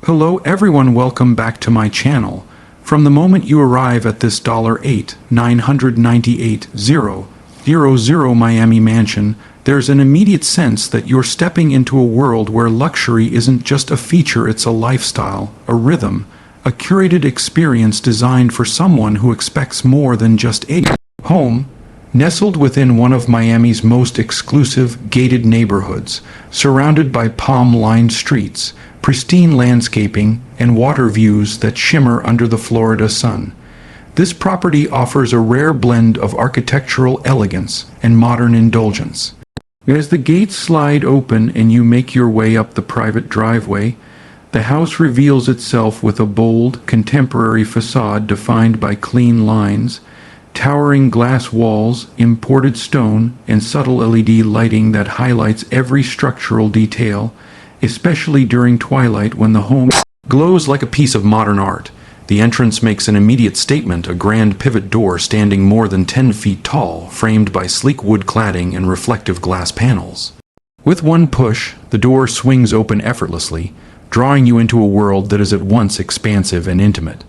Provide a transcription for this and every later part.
Hello everyone, welcome back to my channel. From the moment you arrive at this $8,998,000 Miami mansion, there's an immediate sense that you're stepping into a world where luxury isn't just a feature, it's a lifestyle, a rhythm, a curated experience designed for someone who expects more than just a home. Nestled within one of Miami's most exclusive, gated neighborhoods, surrounded by palm-lined streets, pristine landscaping, and water views that shimmer under the Florida sun, this property offers a rare blend of architectural elegance and modern indulgence. As the gates slide open and you make your way up the private driveway, the house reveals itself with a bold, contemporary facade defined by clean lines, towering glass walls, imported stone, and subtle LED lighting that highlights every structural detail, especially during twilight when the home glows like a piece of modern art. The entrance makes an immediate statement, a grand pivot door standing more than 10 feet tall, framed by sleek wood cladding and reflective glass panels. With one push, the door swings open effortlessly, drawing you into a world that is at once expansive and intimate.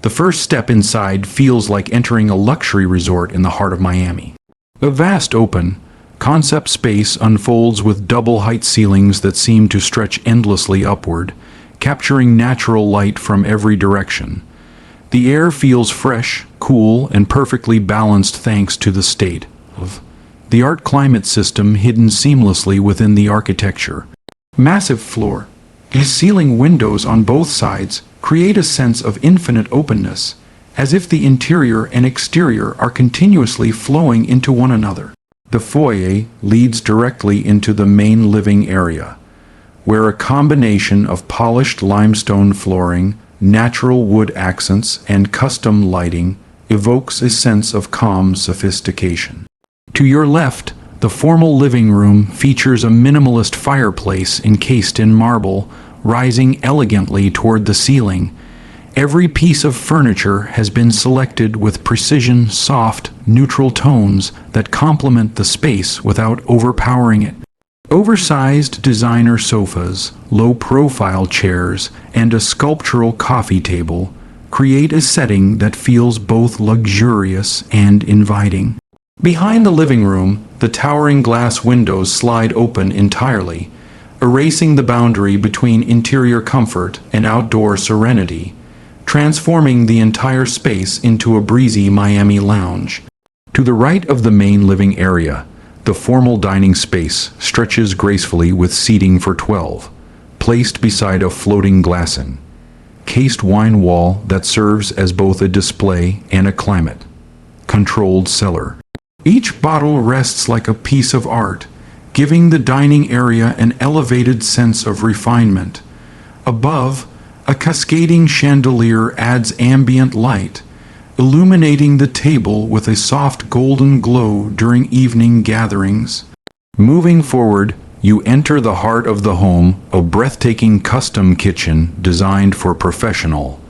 The first step inside feels like entering a luxury resort in the heart of Miami. A vast open, concept space unfolds with double-height ceilings that seem to stretch endlessly upward, capturing natural light from every direction. The air feels fresh, cool, and perfectly balanced thanks to the state of the art climate system hidden seamlessly within the architecture. Massive floor and ceiling windows on both sides create a sense of infinite openness, as if the interior and exterior are continuously flowing into one another. The foyer leads directly into the main living area, where a combination of polished limestone flooring, natural wood accents, and custom lighting evokes a sense of calm sophistication. To your left, the formal living room features a minimalist fireplace encased in marble, rising elegantly toward the ceiling. Every piece of furniture has been selected with precision, soft, neutral tones that complement the space without overpowering it. Oversized designer sofas, low-profile chairs, and a sculptural coffee table create a setting that feels both luxurious and inviting. Behind the living room, the towering glass windows slide open entirely, erasing the boundary between interior comfort and outdoor serenity, transforming the entire space into a breezy Miami lounge. To the right of the main living area, the formal dining space stretches gracefully with seating for 12, placed beside a floating glassine, cased wine wall that serves as both a display and a climate-controlled cellar. Each bottle rests like a piece of art, giving the dining area an elevated sense of refinement. Above, a cascading chandelier adds ambient light, illuminating the table with a soft golden glow during evening gatherings. Moving forward, you enter the heart of the home, a breathtaking custom kitchen designed for professional,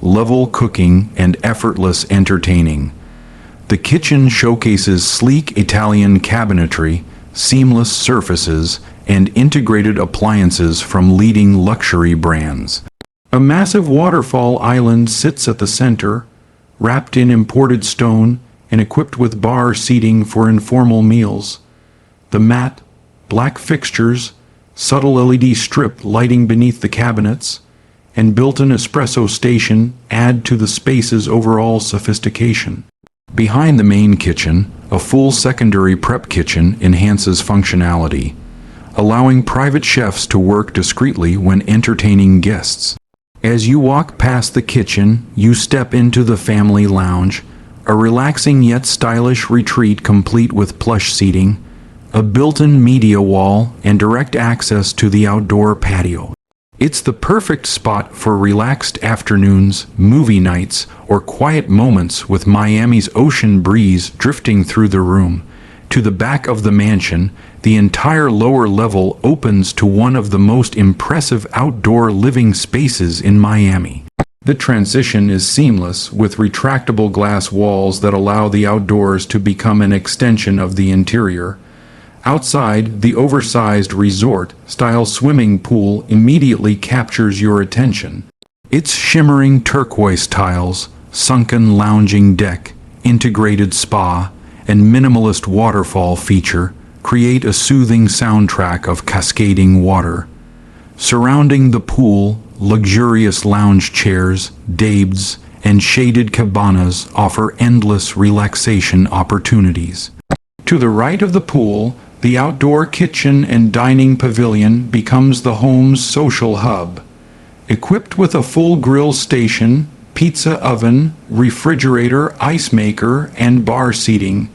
level cooking and effortless entertaining. The kitchen showcases sleek Italian cabinetry, seamless surfaces, and integrated appliances from leading luxury brands. A massive waterfall island sits at the center, wrapped in imported stone and equipped with bar seating for informal meals. The matte, black fixtures, subtle LED strip lighting beneath the cabinets, and built-in espresso station add to the space's overall sophistication. Behind the main kitchen, a full secondary prep kitchen enhances functionality, allowing private chefs to work discreetly when entertaining guests. As you walk past the kitchen, you step into the family lounge, a relaxing yet stylish retreat complete with plush seating, a built-in media wall, and direct access to the outdoor patio. It's the perfect spot for relaxed afternoons, movie nights, or quiet moments with Miami's ocean breeze drifting through the room. To the back of the mansion, the entire lower level opens to one of the most impressive outdoor living spaces in Miami. The transition is seamless, with retractable glass walls that allow the outdoors to become an extension of the interior. Outside, the oversized resort-style swimming pool immediately captures your attention. Its shimmering turquoise tiles, sunken lounging deck, integrated spa, and minimalist waterfall feature create a soothing soundtrack of cascading water. Surrounding the pool, luxurious lounge chairs, dabs, and shaded cabanas offer endless relaxation opportunities. To the right of the pool, the outdoor kitchen and dining pavilion becomes the home's social hub. Equipped with a full grill station, pizza oven, refrigerator, ice maker, and bar seating,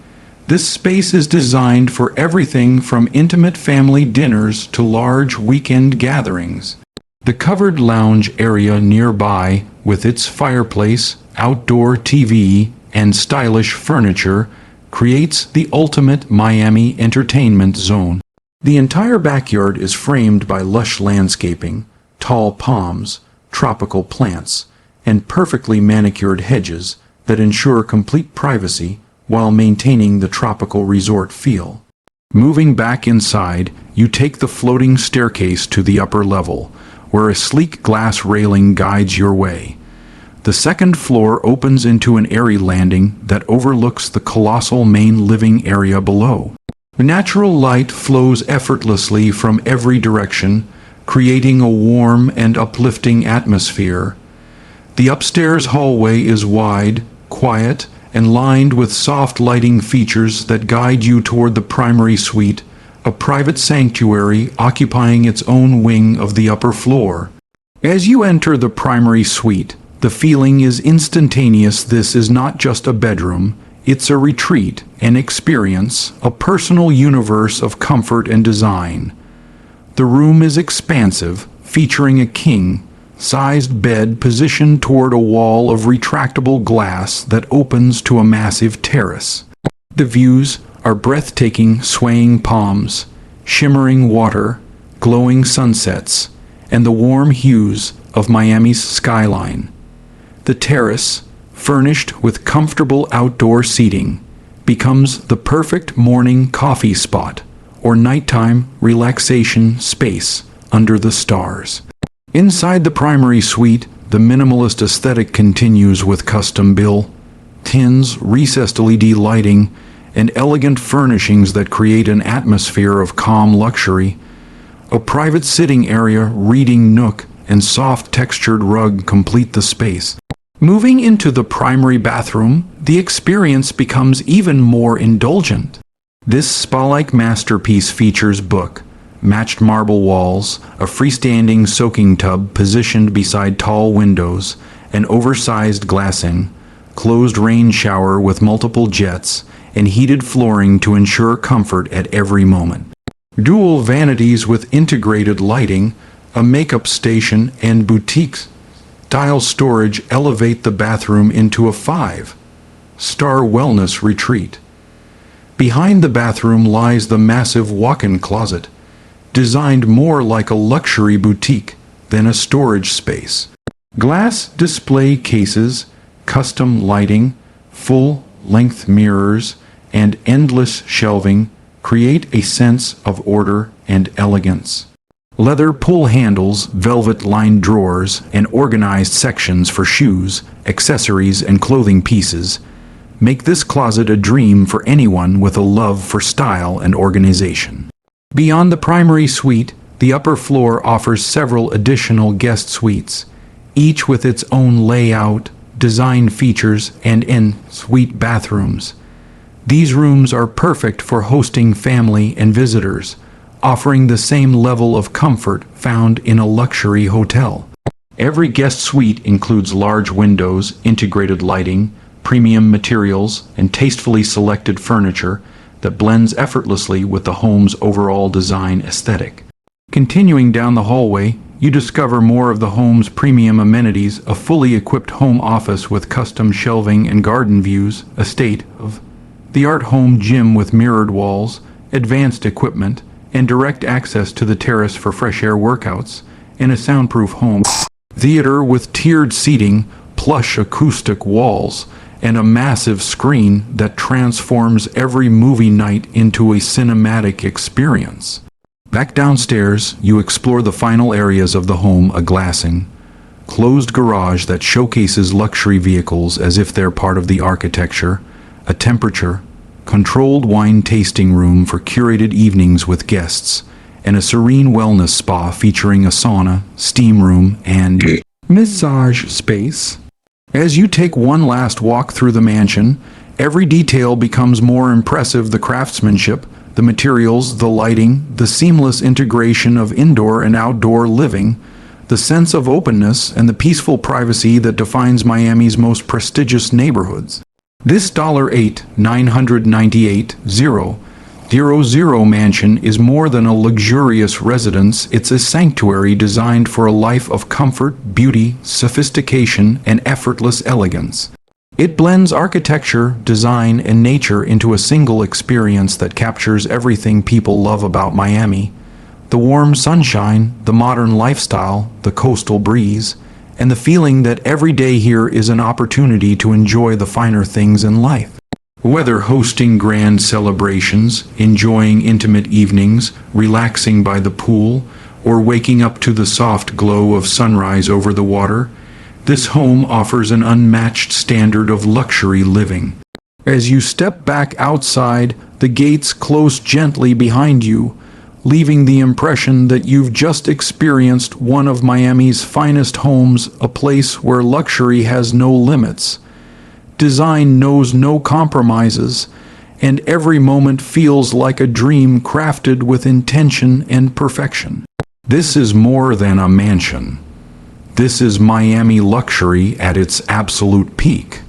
this space is designed for everything from intimate family dinners to large weekend gatherings. The covered lounge area nearby, with its fireplace, outdoor TV, and stylish furniture, creates the ultimate Miami entertainment zone. The entire backyard is framed by lush landscaping, tall palms, tropical plants, and perfectly manicured hedges that ensure complete privacy while maintaining the tropical resort feel. Moving back inside, you take the floating staircase to the upper level, where a sleek glass railing guides your way. The second floor opens into an airy landing that overlooks the colossal main living area below. Natural light flows effortlessly from every direction, creating a warm and uplifting atmosphere. The upstairs hallway is wide, quiet, and lined with soft lighting features that guide you toward the primary suite, a private sanctuary occupying its own wing of the upper floor. As you enter the primary suite, the feeling is instantaneous. This is not just a bedroom, it's a retreat, an experience, a personal universe of comfort and design. The room is expansive, featuring a king-sized bed positioned toward a wall of retractable glass that opens to a massive terrace. The views are breathtaking, swaying palms, shimmering water, glowing sunsets, and the warm hues of Miami's skyline. The terrace, furnished with comfortable outdoor seating, becomes the perfect morning coffee spot or nighttime relaxation space under the stars. Inside the primary suite, the minimalist aesthetic continues with custom-built tins, recessed LED lighting, and elegant furnishings that create an atmosphere of calm luxury. A private sitting area, reading nook, and soft textured rug complete the space. Moving into the primary bathroom, the experience becomes even more indulgent. This spa-like masterpiece features matched marble walls, a freestanding soaking tub positioned beside tall windows, an oversized glassing, closed rain shower with multiple jets, and heated flooring to ensure comfort at every moment. Dual vanities with integrated lighting, a makeup station, and boutique-style storage elevate the bathroom into a 5-star wellness retreat. Behind the bathroom lies the massive walk-in closet, designed more like a luxury boutique than a storage space. Glass display cases, custom lighting, full-length mirrors, and endless shelving create a sense of order and elegance. Leather pull handles, velvet-lined drawers, and organized sections for shoes, accessories, and clothing pieces make this closet a dream for anyone with a love for style and organization. Beyond the primary suite, the upper floor offers several additional guest suites, each with its own layout, design features, and en-suite bathrooms. These rooms are perfect for hosting family and visitors, offering the same level of comfort found in a luxury hotel. Every guest suite includes large windows, integrated lighting, premium materials, and tastefully selected furniture that blends effortlessly with the home's overall design aesthetic. Continuing down the hallway, you discover more of the home's premium amenities: a fully equipped home office with custom shelving and garden views, a state-of-the-art home gym with mirrored walls, advanced equipment, and direct access to the terrace for fresh air workouts, and a soundproof home theater with tiered seating, plush acoustic walls, and a massive screen that transforms every movie night into a cinematic experience. Back downstairs, you explore the final areas of the home, a glassing, closed garage that showcases luxury vehicles as if they're part of the architecture, a temperature-controlled wine tasting room for curated evenings with guests, and a serene wellness spa featuring a sauna, steam room, and massage space. As you take one last walk through the mansion, every detail becomes more impressive: the craftsmanship, the materials, the lighting, the seamless integration of indoor and outdoor living, the sense of openness, and the peaceful privacy that defines Miami's most prestigious neighborhoods. This $8,998,000 mansion is more than a luxurious residence. It's a sanctuary designed for a life of comfort, beauty, sophistication, and effortless elegance. It blends architecture, design, and nature into a single experience that captures everything people love about Miami: the warm sunshine, the modern lifestyle, the coastal breeze, and the feeling that every day here is an opportunity to enjoy the finer things in life. Whether hosting grand celebrations, enjoying intimate evenings, relaxing by the pool, or waking up to the soft glow of sunrise over the water, this home offers an unmatched standard of luxury living. As you step back outside, the gates close gently behind you, leaving the impression that you've just experienced one of Miami's finest homes, a place where luxury has no limits. Design knows no compromises, and every moment feels like a dream crafted with intention and perfection. This is more than a mansion. This is Miami luxury at its absolute peak.